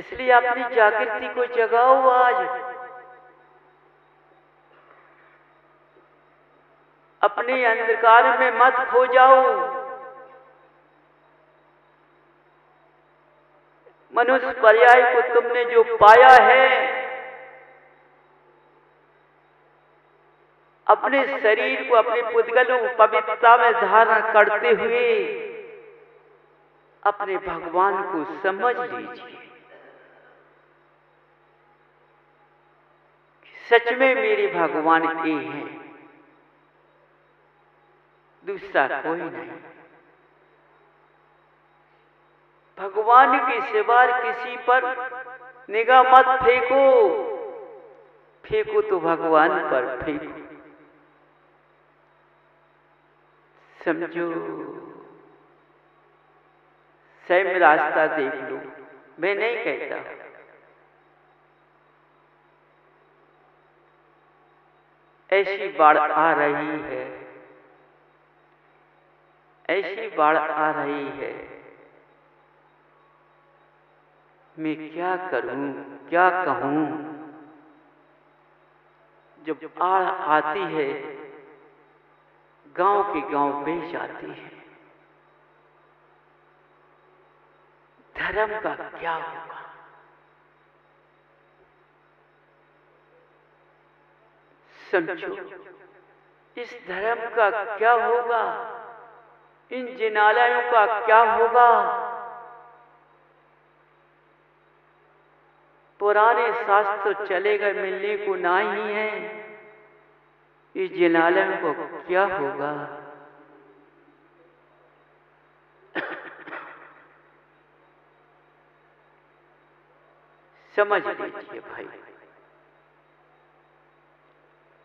इसलिए अपनी जागृति को जगाओ आज। अपने अंधकार में मत खो जाओ। मनुष्य पर्याय को तुमने जो पाया है, अपने शरीर को, अपने पुद्गलों को पवित्रता में धारण करते हुए अपने भगवान को समझ लीजिए। सच में मेरे भगवान ये हैं, दूसरा कोई नहीं। भगवान के सिवा किसी पर निगाह मत फेंको, फेंको तो भगवान पर फेंको। समझो, स्वयं रास्ता देख लो। मैं नहीं कहता, ऐसी बाढ़ आ रही है, ऐसी बाढ़ आ रही है, मैं क्या करूं, क्या कहूं। जब आड़ आती है, गांव के गांव बह जाती है। धर्म का क्या होगा? समझो, इस धर्म का क्या होगा? इन जिनालयों का क्या होगा? पुराने शास्त्र चले गए, मिलने को नहीं है। इस जिनालयों को क्या होगा? समझ लीजिए भाई,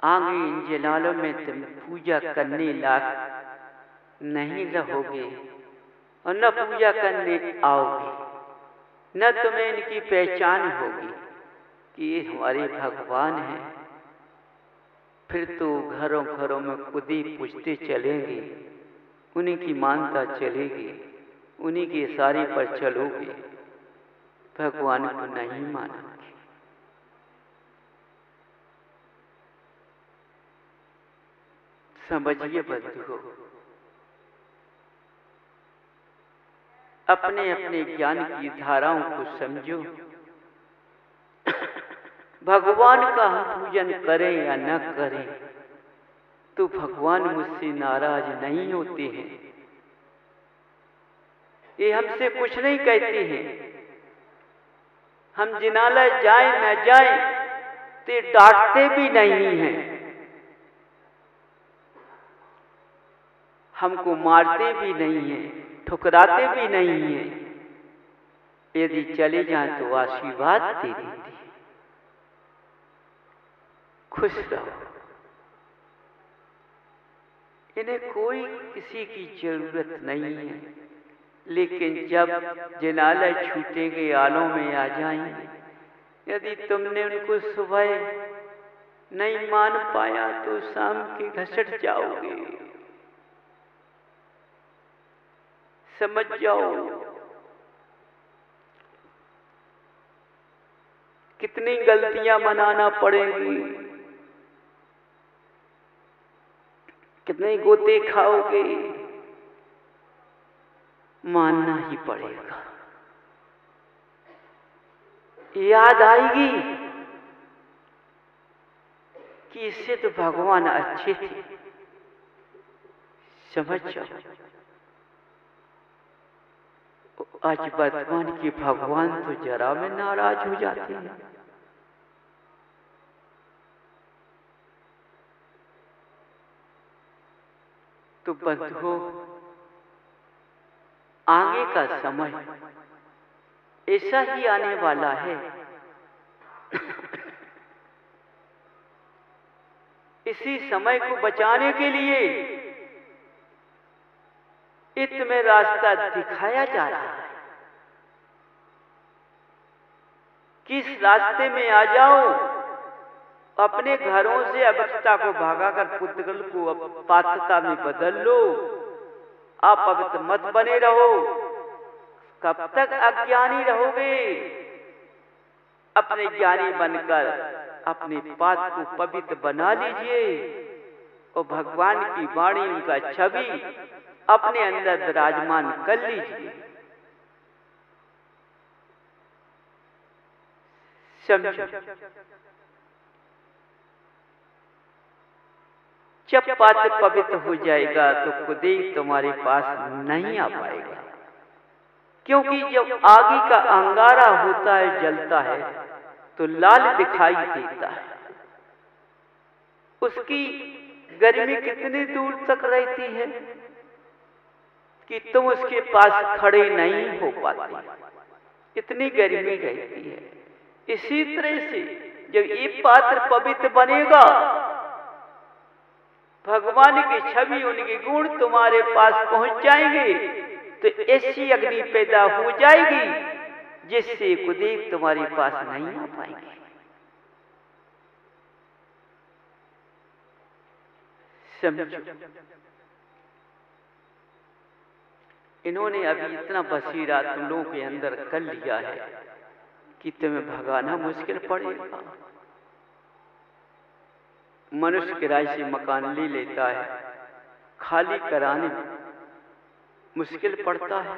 आगे इन जिनालों में तुम पूजा करने लायक नहीं रहोगे और न पूजा करने आओगे, न तुम्हें इनकी पहचान होगी कि ये हमारे भगवान हैं। फिर तो घरों घरों में खुद ही पूछते चलेंगे, उन्हीं की मानता चलेगी, उन्हीं के इशारे पर चलोगे, भगवान को नहीं मानोगे। समझिए बंधुओं, अपने अपने ज्ञान की धाराओं को समझो। भगवान का हम पूजन करें या न करें, तो भगवान मुझसे नाराज नहीं होते हैं। ये हमसे कुछ नहीं कहते हैं। हम जिनालय जाए न जाए तो डांटते भी नहीं हैं, हमको मारते भी नहीं हैं, ठुकराते भी नहीं हैं। यदि चले जाएं तो आशीर्वाद दे देते हैं, खुश रहो। इन्हें कोई किसी की जरूरत नहीं है। लेकिन जब जिनालय छूटेंगे, आलों में आ जाएंगे, यदि तुमने उनको सुबह नहीं मान पाया तो शाम के घसट जाओगे। समझ जाओ, कितनी गलतियां मनाना पड़ेंगी, कितने गोते खाओगे, मानना ही पड़ेगा। याद आएगी कि इससे तो भगवान अच्छे थे। समझ जाओ, आज वर्तमान के भगवान तो जरा में नाराज हो जाते हैं। तो बंधुओं, आगे का समय ऐसा ही आने वाला है। इसी समय को बचाने के लिए तुम्हें रास्ता दिखाया जा रहा है। किस रास्ते में आ जाओ, अपने घरों से अभक्तता को भागाकर पुद्गल को पात्रता में बदल लो। आप पवित्र मत बने रहो। कब तक अज्ञानी रहोगे? अपने ज्ञानी बनकर अपने पात को पवित्र बना लीजिए और भगवान की वाणी, उनका छवि अपने अंदर विराजमान कर लीजिए। समझो, जब पात्र पवित्र हो जाएगा तो खुद ही तुम्हारे पास नहीं आ पाएगा, क्योंकि जब आगे का अंगारा होता है, जलता है, तो लाल दिखाई देता है। उसकी गर्मी कितनी दूर तक रहती है कि तुम उसके पास खड़े नहीं हो पाते, इतनी गर्मी रहती है। इसी तरह से जब ये पात्र पवित्र बनेगा, भगवान की छवि, उनके गुण तुम्हारे पास पहुंच जाएंगे, तो ऐसी अग्नि पैदा हो जाएगी जिससे कुदेव तुम्हारे पास नहीं आ पाएंगे। समझो, इन्होंने अभी इतना बसीरा तुम लोगों के अंदर कर लिया है कि तुम्हें भगाना मुश्किल पड़ेगा। मनुष्य किराए से मकान ले लेता है, खाली कराने मुश्किल पड़ता है।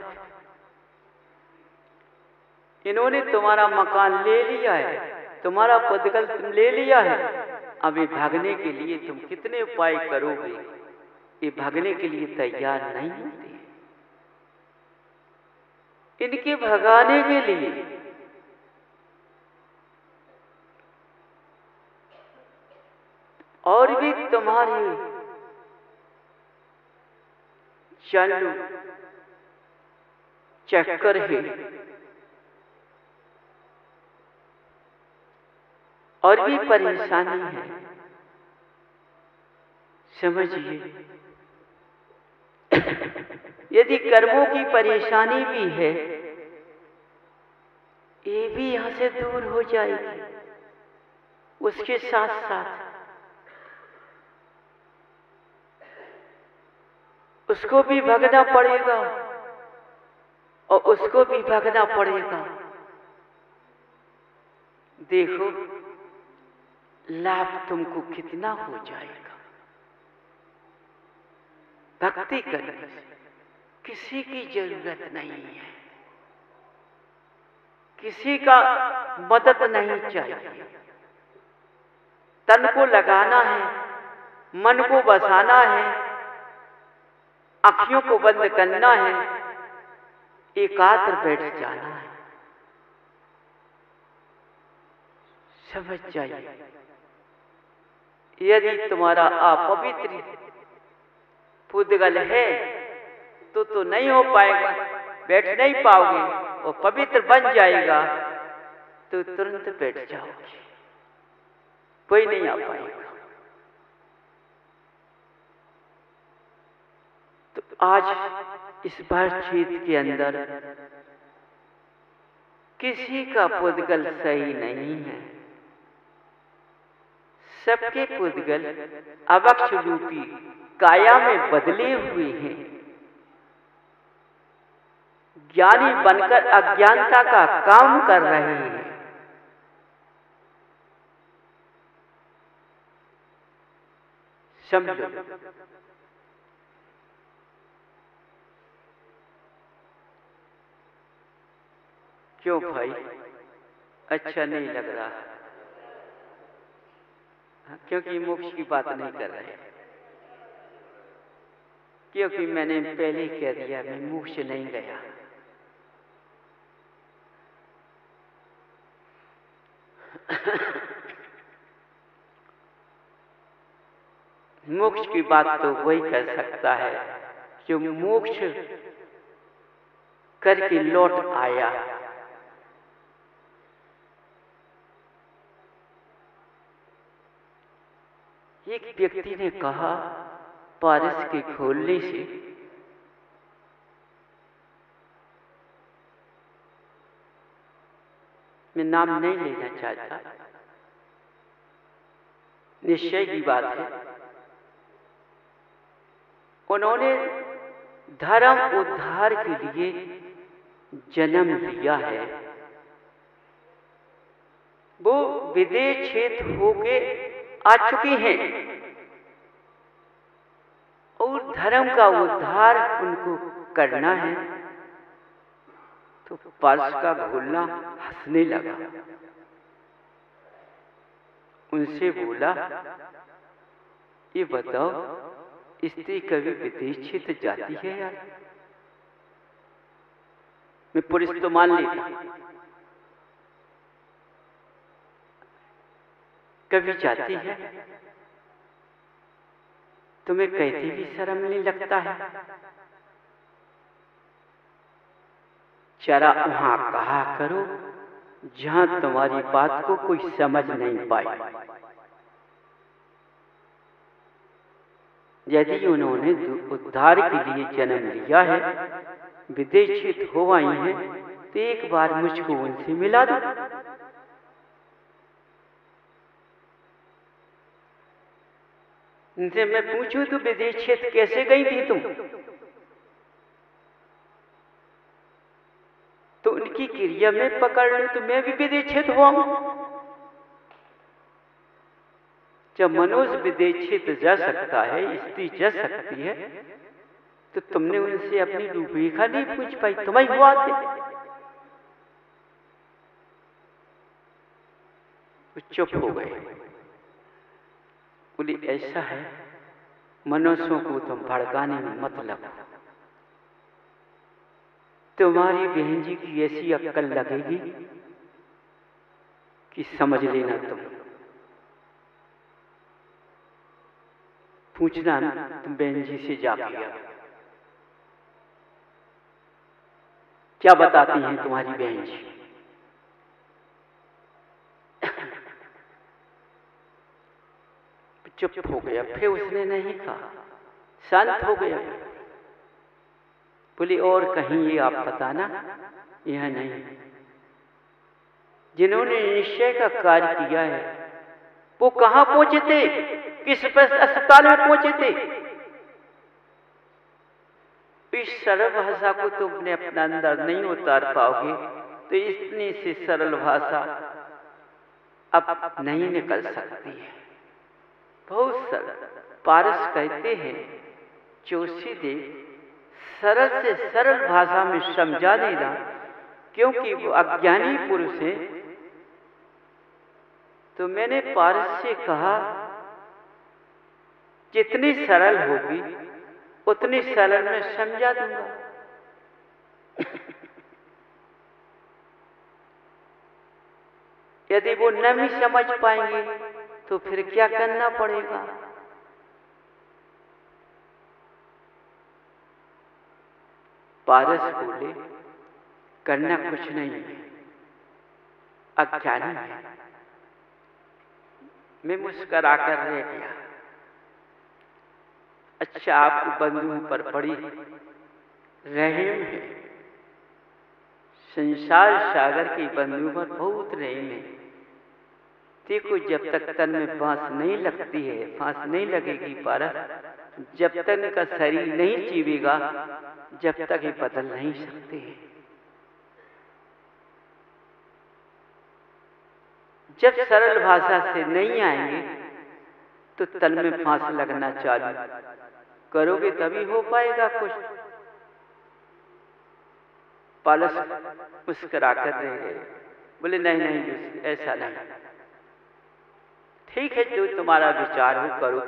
इन्होंने तुम्हारा मकान ले लिया है, तुम्हारा पदगल तुम ले लिया है। अभी भागने के लिए तुम कितने उपाय करोगे, ये भागने के लिए तैयार नहीं होते। इनके भगाने के लिए और भी तुम्हारे चालू चक्कर है और भी परेशानी है। समझिए, यदि कर्मों की परेशानी भी है, ये भी यहां से दूर हो जाएगी। उसके साथ साथ उसको भी भगना पड़ेगा और उसको भी भगना पड़ेगा। देखो लाभ तुमको कितना हो जाएगा। भक्ति करने से किसी की जरूरत नहीं है, किसी का मदद नहीं चाहिए। तन को लगाना है, मन को बसाना है, आंखों को बंद करना है, एकाग्र बैठ जाना है। समझ जाइए, यदि तुम्हारा अपवित्र पुद्गल है तो नहीं हो पाएगा, बैठ नहीं पाओगे। और पवित्र बन जाएगा तो तुरंत बैठ जाओगे, कोई नहीं आ पाएगा। तो आज इस बातचीत के अंदर किसी का पुद्गल सही नहीं है। सबके पुद्गल अवक्ष रूपी काया में बदले हुए हैं। ज्ञानी बनकर अज्ञानता का काम कर रहे हैं। समझो, क्यों भाई, अच्छा नहीं लग रहा? क्योंकि मोक्ष की बात नहीं कर रहे, क्योंकि मैंने पहले कह दिया मैं मोक्ष नहीं गया। मोक्ष की बात तो वही कर सकता है जो मोक्ष करके लौट आया। एक व्यक्ति ने कहा, पारस के खोलने से मैं नाम नहीं लेना चाहता, निश्चय की बात है, उन्होंने धर्म उद्धार के लिए जन्म लिया है। वो विदेशित होके आ चुकी हैं और धर्म का उद्धार उनको करना है। तो पारस का घोलना हंसने लगा, उनसे बोला, ये बताओ स्त्री कभी विदेशित जाती है यार? मैं पुरुष तो मान लेता, कभी जाती है? तुम्हें कहती भी शर्म नहीं लगता है? जरा वहां कहा करो जहां तुम्हारी बात को कोई समझ नहीं पाए। यदि उन्होंने उद्धार के लिए जन्म लिया है, विदेशित हो आई हैं, तो एक बार मुझको उनसे मिला दो। उनसे मैं पूछूं तो विदेशित कैसे गई थी तुम? तो उनकी क्रिया में पकड़ लूं तो मैं भी विदेशित हुआ। जब मनुष्य विदेशित जा सकता है, स्त्री जा सकती है, तो तुमने उनसे अपनी रूपरेखा नहीं पूछ पाई, तुम्हें हुआ थे। वो चुप हो गए। बोली, ऐसा है, मनुष्यों को तुम भड़काने में मत लगो। तुम्हारी बहन जी की ऐसी अक्ल लगेगी कि समझ लेना। तुम पूछना तुम बहन जी से जाके क्या बताती हैं तुम्हारी बहन जी। चुप हो गया, फिर उसने नहीं कहा, शांत हो गया। बोली, और कहीं ये आप बताना, यह नहीं। जिन्होंने निश्चय का कार्य किया है वो कहां पहुंचे थे? किस अस्पताल में पहुंचे थे? इस सरल भाषा को तुम अपने अपना अंदर नहीं उतार पाओगे तो इतनी सी सरल भाषा अब नहीं निकल सकती है। बहुत सरल। पारस कहते हैं, जोशी देव सरल से सरल भाषा में समझा देना, क्योंकि वो अज्ञानी पुरुष है। तो मैंने पारस से कहा, जितनी सरल होगी उतनी सरल में समझा दूंगा। यदि वो न भी समझ पाएंगे तो फिर क्या करना पड़ेगा? पारस बोले, करना कुछ नहीं है, अज्ञानी है। मैं मुस्कुरा कर रह गया। अच्छा, आपको बंधुओं पर बड़ी रहम है। संसार सागर के बंधुओं पर बहुत रहम है। देखो, जब तक तन में फांस नहीं लगती है, फांस नहीं लगेगी पारस, जब तक इनका शरीर नहीं जीवेगा, जब तक ये बदल नहीं सकते हैं। जब सरल भाषा से नहीं आएंगे तो तन में फांस लगना चालू करोगे तभी हो पाएगा कुछ। पारस मुस्कुरा कर रह गए। बोले, नहीं नहीं, ऐसा नहीं। ठीक है, जो तुम्हारा विचार हो करो,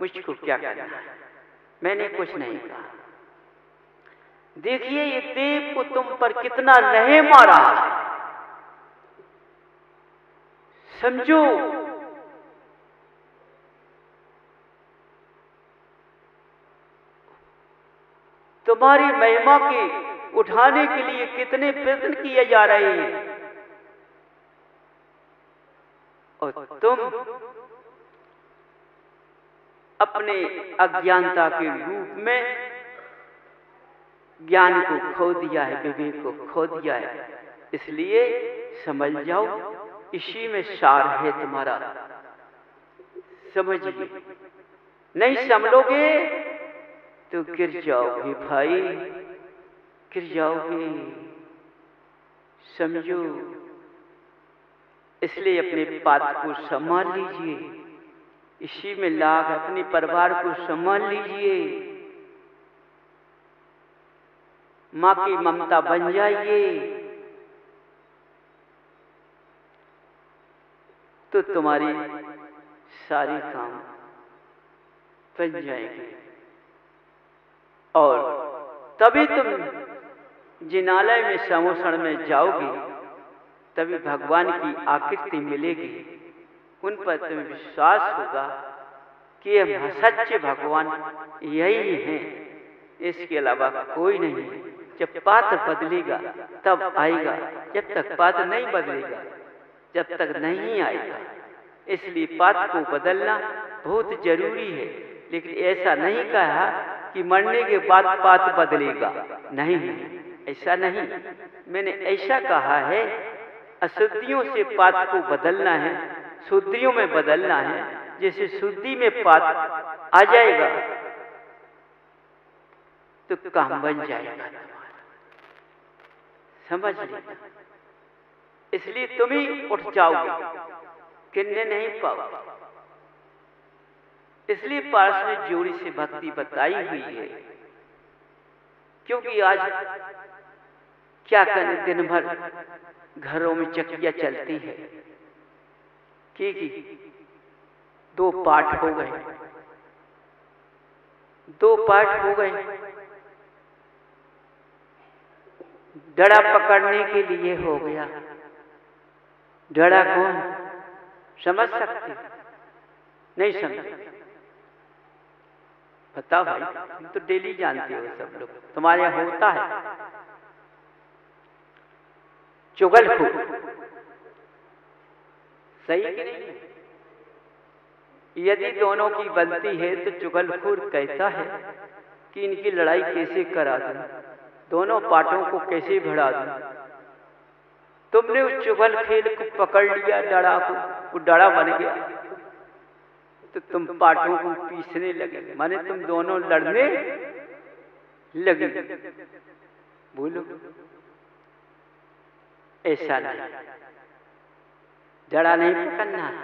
मुझको क्या करना है, मैंने कुछ नहीं कहा। देखिए, ये देव को तुम पर कितना रहम आ रहा है, समझो। तुम्हारी महिमा के उठाने के लिए कितने प्रयत्न किए जा रहे हैं, और तुम अपने अज्ञानता के रूप में ज्ञान को खो दिया है, विवेक को खो दिया है। इसलिए समझ जाओ, इसी में सार है तुम्हारा, समझिए। नहीं समझोगे तो गिर जाओगे भाई, गिर जाओगे, समझो। इसलिए अपने पात्र को संभाल लीजिए, इसी में लाग, अपने परिवार को संभाल लीजिए, माँ की ममता बन जाइए, तो तुम्हारी सारी काम बन जाएगी और तभी तुम जिनालय में समोषण में जाओगे, तभी भगवान की आकृति मिलेगी। उन पर तुम्हें विश्वास होगा कि यह सच्चे भगवान यही हैं, इसके अलावा कोई नहीं है। जब पात्र बदलेगा तब आएगा, जब तक पात्र नहीं बदलेगा जब तक नहीं आएगा। इसलिए पात्र को बदलना बहुत जरूरी है, लेकिन ऐसा नहीं कहा कि मरने के बाद पात्र बदलेगा, नहीं, ऐसा नहीं। मैंने ऐसा कहा है, अशुद्धियों से पात्र को बदलना है, शुद्धियों में बदलना है। जैसे शुद्धि में पात्र आ जाएगा तो काम बन जाएगा तुम्हारा, समझ लेना। इसलिए तुम ही उठ जाओगे, किन्ने नहीं पाओगे। इसलिए पार्श ने जोड़ी से भक्ति बताई हुई है, क्योंकि आज क्या करें, दिन भर घरों में चकिया चलती है कि 2 पाठ हो गए, 2 पाठ हो गए। डड़ा पकड़ने के लिए हो गया। डड़ा कौन समझ सकते? नहीं समझ? बताओ भाई, तुम तो डेली जानते हो सब लोग, तुम्हारे यहाँ होता है चुगलखोर, सही कि नहीं? यदि दोनों की बनती है तो चुगलखोर कहता है कि इनकी लड़ाई कैसे करा दूं, दोनों पार्टों को कैसे भिड़ा दूं। तुमने उस चुगल खेल को पकड़ लिया, डड़ा को, वो डड़ा बन गया, तो तुम पार्टों को पीसने लगे, माने तुम दोनों लड़ने लगे। बोलो, ऐसा नहीं, डड़ा नहीं पकड़ना है,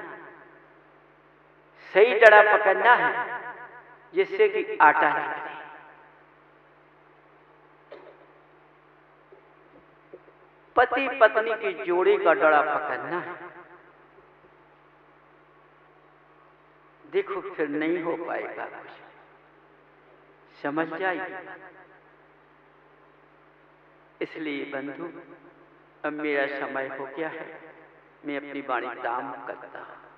सही डड़ा पकड़ना है जिससे कि आटा निकले। पति पत्नी की जोड़ी का डड़ा पकड़ना है। देखो फिर नहीं हो पाएगा कुछ, समझ जाइए। इसलिए बंधु, अब मेरा समय हो गया है, मैं अपनी वाणी काम करता हूं।